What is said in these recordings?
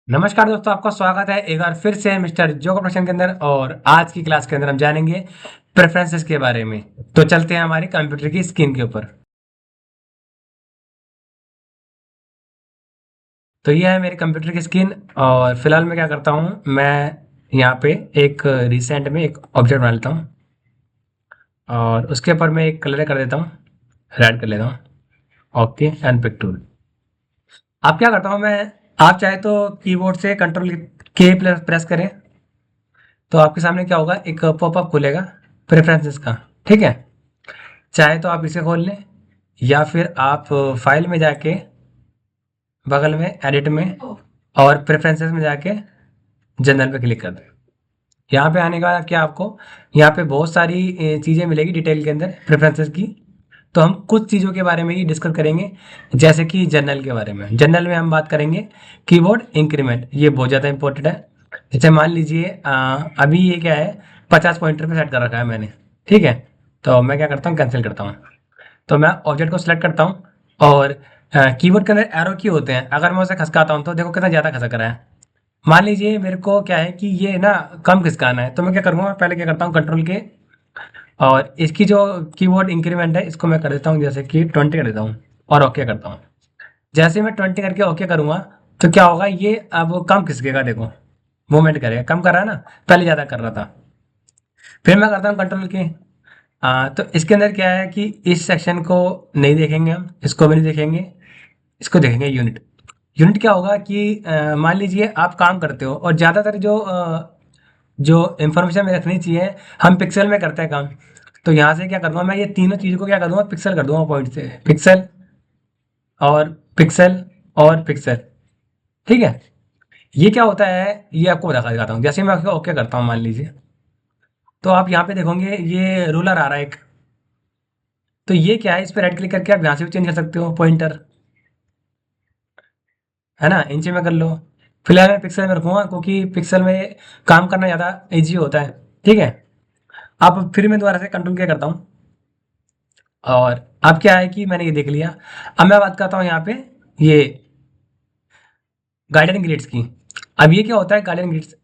नमस्कार दोस्तों, आपका स्वागत है एक बार फिर से मिस्टर जोको प्रोडक्शन के अंदर। और आज की क्लास के अंदर हम जानेंगे प्रेफरेंसेस के बारे में। तो चलते हैं हमारी कंप्यूटर की स्क्रीन के ऊपर। तो ये है मेरी कंप्यूटर की स्क्रीन। और फिलहाल मैं क्या करता हूँ, मैं यहाँ पे एक रिसेंट में एक ऑब्जेक्ट बना लेता हूँ और उसके ऊपर मैं एक कलर कर देता हूँ, रेड कर लेता हूँ। Okay, and pick tool. आप क्या करता हूँ मैं, आप चाहे तो कीबोर्ड से कंट्रोल के प्रेस करें तो आपके सामने क्या होगा, एक पॉपअप खुलेगा प्रेफरेंसेस का। ठीक है, चाहे तो आप इसे खोल लें या फिर आप फाइल में जाके बगल में एडिट में और प्रेफरेंसेस में जाके जनरल पे क्लिक कर दें। यहाँ पे आने के बाद क्या आपको यहाँ पे बहुत सारी चीज़ें मिलेगी डिटेल के अंदर प्रेफरेंसेस की। तो हम कुछ चीज़ों के बारे में ही डिस्कस करेंगे, जैसे कि जनरल के बारे में। जनरल में हम बात करेंगे कीबोर्ड इंक्रीमेंट, ये बहुत ज़्यादा इंपॉर्टेंट है। जैसे मान लीजिए अभी ये क्या है, 50 पॉइंटर पे सेट कर रखा है मैंने। ठीक है, तो मैं क्या करता हूँ, कैंसिल करता हूँ। तो मैं ऑब्जेक्ट को सिलेक्ट करता हूँ और कीबोर्ड के अंदर एरो की होते हैं, अगर मैं उसे खसकाता हूँ तो देखो कितना ज़्यादा खसक रहा है। मान लीजिए मेरे को क्या है कि ये ना कम खिसकाना है, तो मैं क्या करूँगा, मैं पहले क्या करता हूँ, कंट्रोल के और इसकी जो कीबोर्ड इंक्रीमेंट है इसको मैं कर देता हूँ जैसे कि 20 कर देता हूँ और ओके करता हूँ। जैसे मैं 20 करके ओके करूँगा तो क्या होगा, ये अब कम खिसकेगा। देखो मूवमेंट करेगा, कम कर रहा है ना, पहले ज़्यादा कर रहा था। फिर मैं करता हूँ कंट्रोल के। तो इसके अंदर क्या है कि इस सेक्शन को नहीं देखेंगे हम, इसको भी नहीं देखेंगे, इसको देखेंगे यूनिट। यूनिट क्या होगा कि मान लीजिए आप काम करते हो और ज़्यादातर जो इंफॉर्मेशन में रखनी चाहिए, हम पिक्सल में करते हैं काम। तो यहाँ से क्या करूँगा, मैं ये तीनों चीज़ों को क्या कर दूंगा, पिक्सल कर दूंगा पॉइंट से। पिक्सल और पिक्सल और पिक्सल। ठीक है, ये क्या होता है ये आपको बता दिखाता हूँ। जैसे मैं ओके करता हूँ मान लीजिए, तो आप यहाँ पे देखोगे ये रूलर आ रहा है एक। तो ये क्या है, इस पर राइट क्लिक करके आप यहाँ से भी चेंज कर सकते हो पॉइंटर, है ना, इंच में कर लो। फिलहाल मैं पिक्सल में रखूंगा क्योंकि पिक्सल में काम करना ज़्यादा इजी होता है। ठीक है, अब फिर मैं दोबारा से कंट्रोल क्या करता हूँ और अब क्या है कि मैंने ये देख लिया। अब मैं बात करता हूँ यहाँ पे ये गार्डन ग्रिड्स की। अब ये क्या होता है गार्डन ग्रिड्स,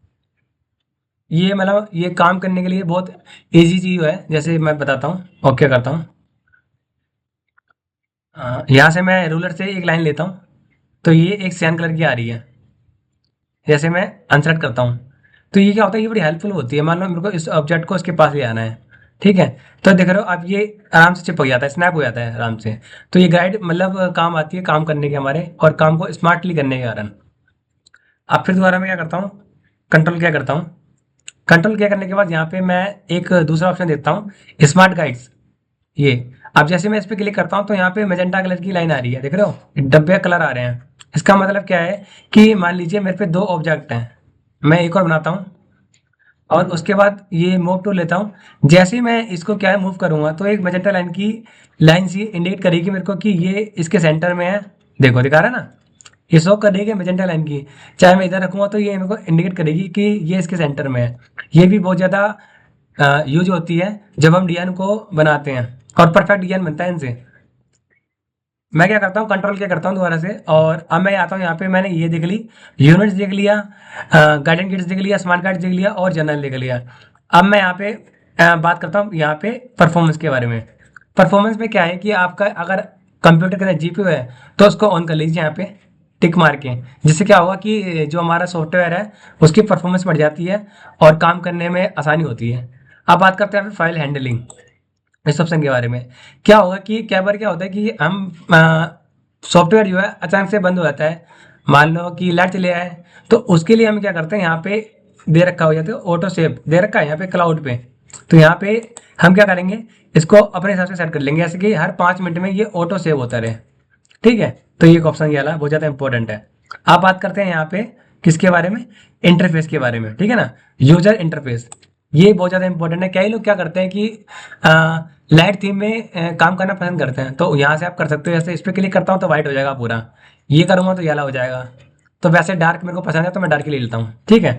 ये मतलब ये काम करने के लिए बहुत इजी चीज़ है। जैसे मैं बताता हूँ, ओके करता हूँ। यहाँ से मैं रूलर से एक लाइन लेता हूँ, तो ये एक सैन कलर की आ रही है। जैसे मैं अनसेलेक्ट करता हूँ तो ये क्या होता है, ये बड़ी हेल्पफुल होती है। मान लो मेरे को इस ऑब्जेक्ट को इसके पास ले आना है। ठीक है, तो देख रहे हो अब ये आराम से चिपक जाता है, स्नैप हो जाता है आराम से। तो ये गाइड मतलब काम आती है काम करने के हमारे, और काम को स्मार्टली करने के कारण। अब फिर दोबारा मैं क्या करता हूँ, कंट्रोल क्या करता हूँ। कंट्रोल क्या करने के बाद यहाँ पे मैं एक दूसरा ऑप्शन देता हूँ, स्मार्ट गाइड्स। ये अब जैसे मैं इस पर क्लिक करता हूँ तो यहाँ पे मैजेंटा कलर की लाइन आ रही है, देख रहे हो डब्बे कलर आ रहे हैं। इसका मतलब क्या है कि मान लीजिए मेरे पे दो ऑब्जेक्ट हैं, मैं एक और बनाता हूँ और उसके बाद ये मूव टूल लेता हूँ। जैसे ही मैं इसको क्या है मूव करूंगा तो एक मैजेंटा लाइन की लाइन सी इंडिकेट करेगी मेरे को कि ये इसके सेंटर में है। देखो दिखा रहा है ना, ये शो करेगी मैजेंटा लाइन की। चाहे मैं इधर रखूंगा तो ये मेरे को इंडिकेट करेगी कि ये इसके सेंटर में है। ये भी बहुत ज़्यादा यूज होती है जब हम डिजाइन को बनाते हैं, और परफेक्ट डिजाइन बनता है इनसे। मैं क्या करता हूँ, कंट्रोल क्या करता हूँ दोबारा से, और अब मैं आता हूँ यहाँ पे। मैंने ये देख ली, यूनिट्स देख लिया, गाइडेंस किट्स देख लिया, स्मार्ट कार्ड्स देख लिया और जनरल देख लिया। अब मैं यहाँ पे बात करता हूँ यहाँ पे परफॉर्मेंस के बारे में। परफॉर्मेंस में क्या है कि आपका अगर कंप्यूटर के अंदर जीपीयू है तो उसको ऑन कर लीजिए यहाँ पे टिक मार के। जिससे क्या होगा कि जो हमारा सॉफ्टवेयर है उसकी परफॉर्मेंस बढ़ जाती है और काम करने में आसानी होती है। अब बात करते हैं फाइल हैंडलिंग, इस ऑप्शन के बारे में। क्या होगा कि क्या बार क्या होता है कि हम सॉफ्टवेयर जो है अचानक से बंद हो जाता है। मान लो कि लाइट चले आए, तो उसके लिए हम क्या करते हैं, यहाँ पे दे रखा हो जाता है ऑटो सेव, दे रखा है यहाँ पे क्लाउड पे। तो यहाँ पे हम क्या करेंगे, इसको अपने हिसाब से सेट कर लेंगे, जैसे कि हर 5 मिनट में ये ऑटो सेव होता रहे। ठीक है, तो ये एक ऑप्शन ये वाला बहुत ज़्यादा इंपॉर्टेंट है। आप बात करते हैं यहाँ पे किसके बारे में, इंटरफेस के बारे में। ठीक है ना, यूजर इंटरफेस, ये बहुत ज़्यादा इंपॉर्टेंट है। कई लोग क्या करते हैं कि लाइट थीम में काम करना पसंद करते हैं, तो यहाँ से आप कर सकते हो। जैसे इस पर क्लिक करता हूँ तो वाइट हो जाएगा पूरा, ये करूँगा तो येला हो जाएगा। तो वैसे डार्क मेरे को पसंद है तो मैं डार्क ही ले लेता हूँ। ठीक है,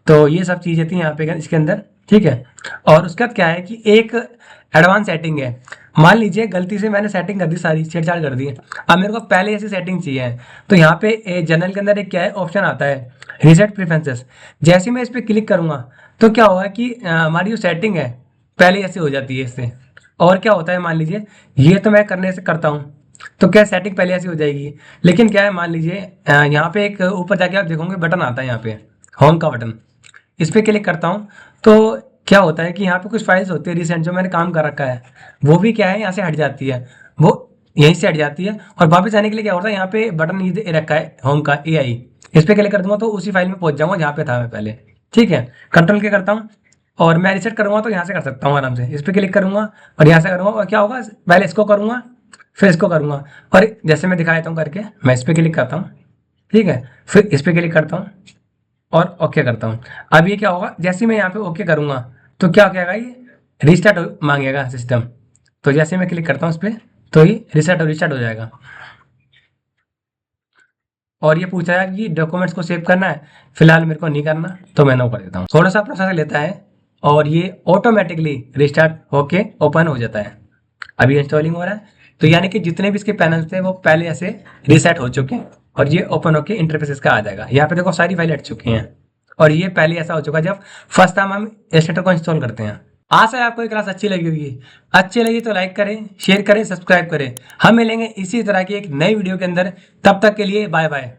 तो ये सब चीज़ें थी यहाँ पे इसके अंदर। ठीक है, और उसके बाद क्या है कि एक एडवांस सेटिंग है। मान लीजिए गलती से मैंने सेटिंग कर दी, सारी छेड़छाड़ कर दी, अब मेरे को पहले ऐसी सेटिंग चाहिए। तो यहाँ पे जनरल के अंदर एक क्या है ऑप्शन आता है, रीसेट प्रेफरेंसेस। जैसे ही मैं इस पर क्लिक करूंगा तो क्या होगा कि हमारी जो सेटिंग है पहले ऐसी हो जाती है इससे। और क्या होता है, मान लीजिए ये तो मैं करने से करता हूँ तो क्या सेटिंग पहले ऐसी हो जाएगी। लेकिन क्या है, मान लीजिए यहाँ पे एक ऊपर जाके आप देखोगे बटन आता है यहाँ पे, होम का बटन। इस पे क्लिक करता हूँ तो क्या होता है कि यहाँ पे कुछ फाइल्स होती है रिसेंट जो मैंने काम कर रखा है, वो भी क्या है यहाँ से हट जाती है, वो यहीं से हट जाती है। और वापस आने के लिए क्या होता है, यहाँ पे बटन ये दे रखा है होम का AI, इस पे क्लिक कर दूंगा तो उसी फाइल में पहुंच जाऊंगा जहाँ पे था मैं पहले। ठीक है, कंट्रोल क्या करता हूँ और मैं रिसेट करूंगा तो यहाँ से कर सकता हूँ आराम से। इस पे क्लिक करूंगा और यहाँ से करूंगा और क्या होगा, पहले इसको करूंगा फिर इसको करूंगा। और जैसे मैं दिखा देता हूँ करके, मैं इस पे क्लिक करता हूँ, ठीक है, फिर इस पे क्लिक करता हूँ और ओके करता हूँ। अब ये क्या होगा, जैसे ही मैं यहाँ पे ओके करूंगा तो क्या कहेगा, ये रीस्टार्ट मांगेगा सिस्टम। तो जैसे मैं क्लिक करता हूँ इस पर तो ये रिस्टार्ट हो जाएगा। और ये पूछ रहा है कि डॉक्यूमेंट्स को सेव करना है, फिलहाल मेरे को नहीं करना तो मैं नो कर देता हूँ। थोड़ा सा प्रोसेस लेता है और ये ऑटोमेटिकली रिस्टार्ट होके ओपन हो जाता है। अभी इंस्टॉलिंग हो रहा है, तो यानी कि जितने भी इसके पैनल्स थे वो पहले ऐसे रीसेट हो चुके हैं और ये ओपन होके इंटरफेस इसका आ जाएगा। यहाँ पे देखो सारी फाइल हट चुकी हैं और ये पहले ऐसा हो चुका है जब फर्स्ट टाइम हम एस्टेटर को इंस्टॉल करते हैं। आशा है आपको ये क्लास अच्छी लगी होगी। अच्छी लगी तो लाइक करें, शेयर करें, सब्सक्राइब करें। हम मिलेंगे इसी तरह की एक नई वीडियो के अंदर, तब तक के लिए बाय बाय।